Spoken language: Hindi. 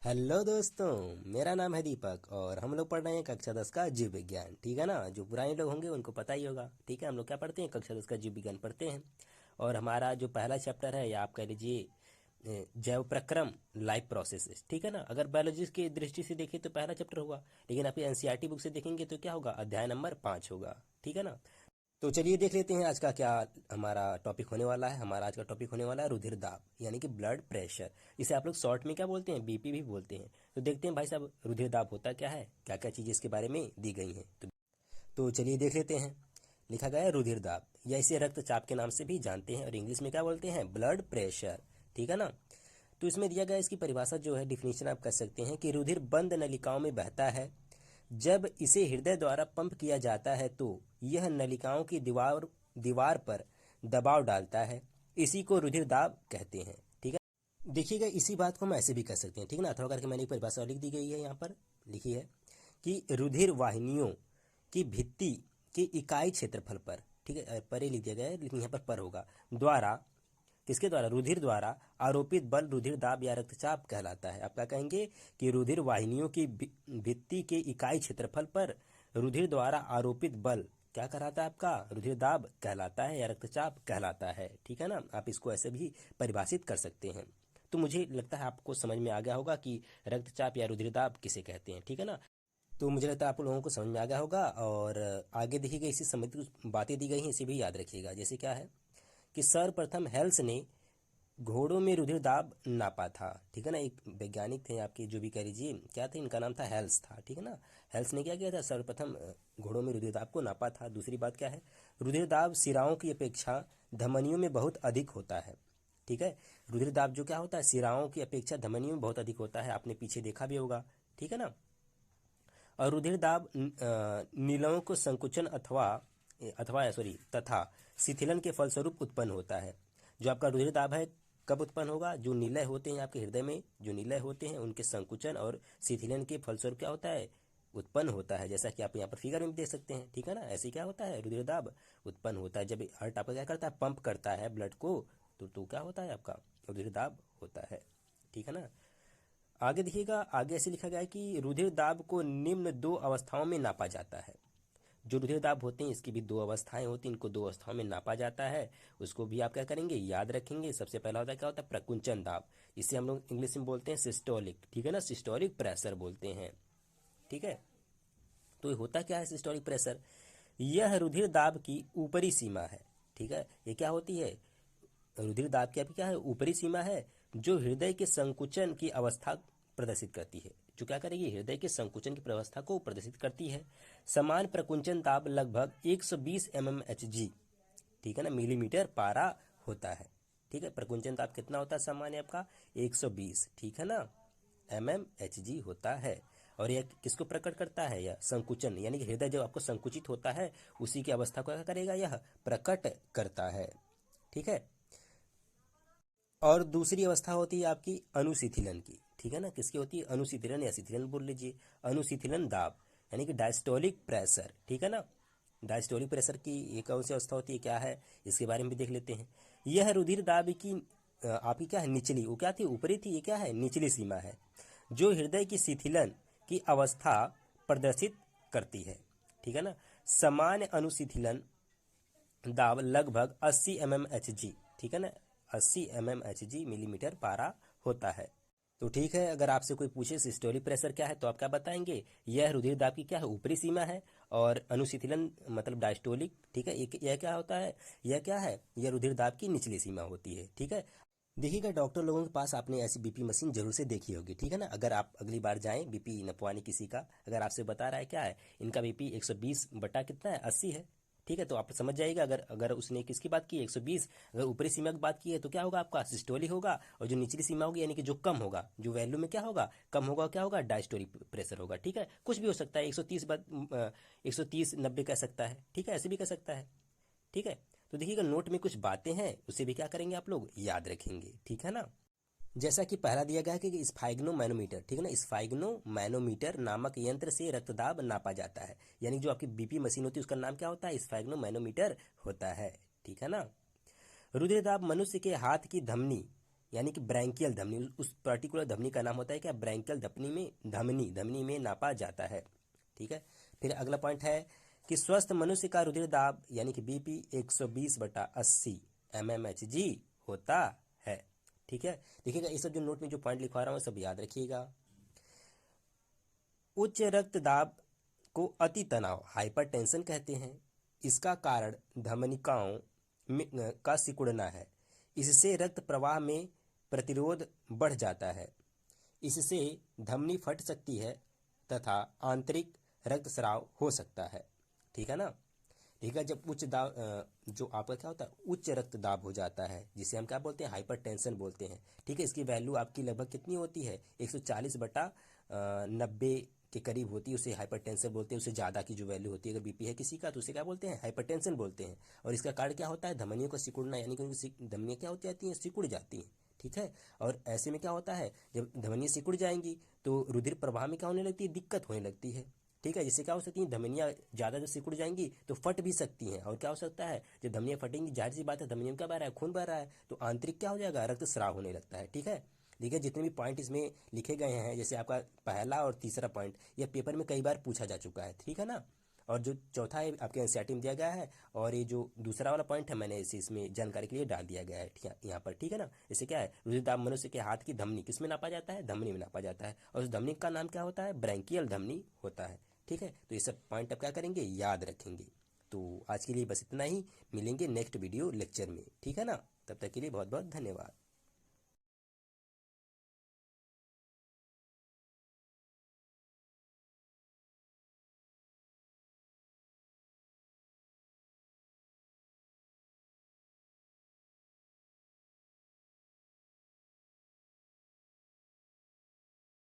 हेलो दोस्तों। मेरा नाम है दीपक और हम लोग पढ़ रहे हैं कक्षा 10 का जीव विज्ञान। ठीक है ना। जो पुराने लोग होंगे उनको पता ही होगा। ठीक है, हम लोग क्या पढ़ते हैं, कक्षा 10 का जीव विज्ञान पढ़ते हैं। और हमारा जो पहला चैप्टर है या आप कह लीजिए जैव प्रक्रम, लाइफ प्रोसेसेस। ठीक है ना। अगर बायोलॉजी की दृष्टि से देखें तो पहला चैप्टर होगा, लेकिन आप एनसीईआरटी बुक से देखेंगे तो क्या होगा, अध्याय नंबर 5 होगा। ठीक है ना। तो चलिए देख लेते हैं आज का क्या हमारा टॉपिक होने वाला है। हमारा आज का टॉपिक होने वाला है रुधिर दाब, यानी कि ब्लड प्रेशर। इसे आप लोग शॉर्ट में क्या बोलते हैं, बीपी भी बोलते हैं। तो देखते हैं भाई साहब, रुधिर दाब होता क्या है, क्या क्या चीज़ें इसके बारे में दी गई हैं। तो चलिए देख लेते हैं। लिखा गया है रुधिर दाब, या इसे रक्तचाप के नाम से भी जानते हैं और इंग्लिश में क्या बोलते हैं, ब्लड प्रेशर। ठीक है ना। तो इसमें दिया गया इसकी परिभाषा जो है, डिफिनीशन आप कर सकते हैं कि रुधिर बंद नलिकाओं में बहता है। जब इसे हृदय द्वारा पंप किया जाता है तो यह नलिकाओं की दीवार दीवार पर दबाव डालता है। इसी को रुधिर दाब कहते हैं। ठीक है। देखिएगा, इसी बात को हम ऐसे भी कह सकते हैं। ठीक है ना। थोड़ा करके मैंने एक परिभाषा लिख दी गई है, यहाँ पर लिखी है कि रुधिर वाहिनियों की भित्ति के इकाई क्षेत्रफल पर, ठीक है, परे लिख दिया गया है लेकिन यहाँ पर होगा, द्वारा, किसके द्वारा, रुधिर द्वारा आरोपित बल रुधिर दाब या रक्तचाप कहलाता है। आप क्या कहेंगे कि रुधिर वाहिनियों की भित्ति के इकाई क्षेत्रफल पर रुधिर द्वारा आरोपित बल क्या कहलाता है, आपका रुधिर दाब कहलाता है या रक्तचाप कहलाता है। ठीक है ना। आप इसको ऐसे भी परिभाषित कर सकते हैं। तो मुझे लगता है आपको समझ में आ गया होगा कि रक्तचाप या रुधिर दाब किसे कहते हैं। ठीक है ना। तो मुझे लगता है आप लोगों को समझ में आ गया होगा। और आगे देखिएगा, इसी संबंधित कुछ बातें दी गई हैं, इसे भी याद रखिएगा। जैसे क्या है कि सर्वप्रथम हेल्स ने घोड़ों में रुधिर दाब नापा था। ठीक है ना। एक वैज्ञानिक थे आपके, जो भी कह लीजिए, क्या थे, इनका नाम था हेल्स था। ठीक है ना। हेल्स ने क्या किया था, सर्वप्रथम घोड़ों में रुधिर दाब को नापा था। दूसरी बात क्या है, रुधिर दाब सिराओं की अपेक्षा धमनियों में बहुत अधिक होता है। ठीक है। रुधिर दाब जो क्या होता है, सिराओं की अपेक्षा धमनियों में बहुत अधिक होता है, आपने पीछे देखा भी होगा। ठीक है ना। और रुधिर दाब नीलयों को संकुचन अथवा अथवा सॉरी तथा शिथिलन के फलस्वरूप उत्पन्न होता है। जो आपका रुधिर दाब है कब उत्पन्न होगा, जो नीलय होते हैं आपके हृदय में, जो नीलय होते हैं उनके संकुचन और शिथिलन के फलस्वरूप क्या होता है, उत्पन्न होता है। जैसा कि आप यहाँ पर फिगर में भी देख सकते हैं। ठीक है ना। ऐसे क्या होता है, रुधिर दाब उत्पन्न होता है जब हार्ट आपका क्या करता है, पंप करता है ब्लड को। तो क्या होता है, आपका रुधिर दाब होता है। ठीक है ना। आगे देखिएगा, आगे ऐसे लिखा गया है कि रुधिर दाब को निम्न दो अवस्थाओं में नापा जाता है। जो रुधिर दाब होते हैं इसकी भी दो अवस्थाएं होती हैं, इनको दो अवस्थाओं में नापा जाता है। उसको भी आप क्या करेंगे, याद रखेंगे। सबसे पहला होता है, क्या होता है, प्रकुंचन दाब। इसे हम लोग इंग्लिश में बोलते हैं सिस्टोलिक। ठीक है ना। सिस्टोलिक प्रेशर बोलते हैं। ठीक है। तो ये होता क्या है सिस्टोलिक प्रेशर, यह रुधिर दाब की ऊपरी सीमा है। ठीक है। ये क्या होती है, रुधिर दाब की आपकी क्या है, ऊपरी सीमा है, जो हृदय के संकुचन की अवस्था प्रदर्शित करती है। जो क्या करेगी, हृदय के संकुचन की व्यवस्था को प्रदर्शित करती है। समान प्रकुंचन दाब लगभग 120 mmHg, ठीक है ना, मिलीमीटर पारा होता है। ठीक है। प्रकुंचन दाब कितना होता है सामान्य आपका, 120, ठीक है ना, mmHg होता है। और यह किसको प्रकट करता है, यह संकुचन, यानी कि हृदय जब आपको संकुचित होता है उसी की अवस्था को क्या करेगा, यह प्रकट करता है। ठीक है। और दूसरी अवस्था होती है आपकी अनुशिथिलन की। ठीक है ना। किसकी होती है, अनुशिथिलन या शिथिलन बोल लीजिए। अनुशिथिलन दाब यानी कि डायस्टोलिक प्रेशर। ठीक है ना। डायस्टोलिक प्रेशर की एक कौन सी अवस्था होती है, क्या है, इसके बारे में भी देख लेते हैं। यह रुधिर दाब की आपकी क्या है, निचली, वो क्या थी, ऊपरी थी, ये क्या है, निचली सीमा है, जो हृदय की शिथिलन की अवस्था प्रदर्शित करती है। ठीक है ना। सामान्य अनुशिथिलन दाब लगभग 80 mmHg, ठीक है ना, 80 mmHg मिलीमीटर पारा होता है। तो ठीक है, अगर आपसे कोई पूछे सिस्टोलिक प्रेशर क्या है तो आप क्या बताएंगे, यह रुधिर दाब की क्या है, ऊपरी सीमा है। और अनुशीतलन मतलब डायस्टोलिक, ठीक है, यह क्या होता है, यह क्या है, यह रुधिर दाब की निचली सीमा होती है। ठीक है। देखिएगा, डॉक्टर लोगों के पास आपने ऐसी बीपी मशीन जरूर से देखी होगी। ठीक है ना। अगर आप अगली बार जाएं बीपी नपवाने किसी का, अगर आपसे बता रहा है क्या है, इनका बीपी 120 बटा कितना है, 80 है। ठीक है। तो आप समझ जाइएगा, अगर अगर उसने किसकी बात की, 120, अगर ऊपरी सीमा की बात की है तो क्या होगा, आपका सिस्टोली होगा। और जो निचली सीमा होगी, यानी कि जो कम होगा, जो वैल्यू में क्या होगा, कम होगा, क्या होगा, डायस्टोलिक प्रेशर होगा। ठीक है। कुछ भी हो सकता है, 130 90 कह सकता है। ठीक है। ऐसे भी कह सकता है। ठीक है। तो देखिएगा, नोट में कुछ बातें हैं, उसे भी क्या करेंगे आप लोग, याद रखेंगे। ठीक है ना। जैसा कि पहला दिया गया है कि स्फाइग्नो मैनोमीटर, ठीक है ना, स्फाइग्नो मैनोमीटर नामक यंत्र से रक्तदाब नापा जाता है। यानी जो आपकी बीपी मशीन होती है उसका नाम क्या होता है, स्फाइग्नो मैनोमीटर होता है। ठीक है ना। रुधिर दाब मनुष्य के हाथ की धमनी यानी कि ब्रैंकियल धमनी, उस पर्टिकुलर धमनी का नाम होता है क्या, ब्रैंकियल धमनी में, धमनी में नापा जाता है। ठीक है। फिर अगला पॉइंट है कि स्वस्थ मनुष्य का रुधिर दाब यानी कि बीपी 120/80 mmHg होता है। ठीक है। देखिएगा ये सब जो नोट में जो पॉइंट लिखवा रहा हूँ सब याद रखिएगा। उच्च रक्तदाब को अति तनाव हाइपरटेंशन कहते हैं। इसका कारण धमनिकाओं का सिकुड़ना है। इससे रक्त प्रवाह में प्रतिरोध बढ़ जाता है। इससे धमनी फट सकती है तथा आंतरिक रक्तस्राव हो सकता है। ठीक है ना। ठीक है। जब उच्च दाब जो आपका क्या होता है, उच्च रक्तदाब हो जाता है, जिसे हम क्या बोलते हैं, हाइपरटेंशन बोलते हैं। ठीक है। इसकी वैल्यू आपकी लगभग कितनी होती है, 140/90 के करीब होती है, उसे हाइपरटेंशन बोलते हैं। उससे ज़्यादा की जो वैल्यू होती है अगर बीपी है किसी का, तो उसे क्या बोलते हैं, हाइपरटेंशन बोलते हैं। और इसका कारण क्या होता है, धमनियों का सिकुड़ना, यानी कि उनकी धमनियाँ क्या हो जाती हैं, सिकुड़ जाती हैं। ठीक है। और ऐसे में क्या होता है, जब धमनियाँ सिकुड़ जाएंगी तो रुधिर प्रवाह में क्या होने लगती है, दिक्कत होने लगती है। ठीक है। जिससे क्या हो सकती है, धमनियाँ ज़्यादा जो सिकुड़ जाएंगी तो फट भी सकती हैं। और क्या हो सकता है, जब धमनियाँ फटेंगी, जाहिर सी बात है धमनियों में क्या बह रहा है, खून बह रहा है, तो आंतरिक क्या हो जाएगा, रक्तस्राव होने लगता है। ठीक है। देखिए जितने भी पॉइंट इसमें लिखे गए हैं, जैसे आपका पहला और तीसरा पॉइंट, यह पेपर में कई बार पूछा जा चुका है। ठीक है ना। और जो चौथा है आपके एनसीईआरटी में दिया गया है, और ये जो दूसरा वाला पॉइंट है मैंने इसे इसमें जानकारी के लिए डाल दिया गया है यहाँ पर। ठीक है ना। इससे क्या है, रुधिर दाब मनुष्य के हाथ की धमनी किस में नापा जाता है, धमनी में नापा जाता है, और उस धमनी का नाम क्या होता है, ब्रैंकियल धमनी होता है। ठीक है। तो ये सब पॉइंट आप क्या करेंगे, याद रखेंगे। तो आज के लिए बस इतना ही, मिलेंगे नेक्स्ट वीडियो लेक्चर में। ठीक है ना। तब तक के लिए बहुत बहुत धन्यवाद।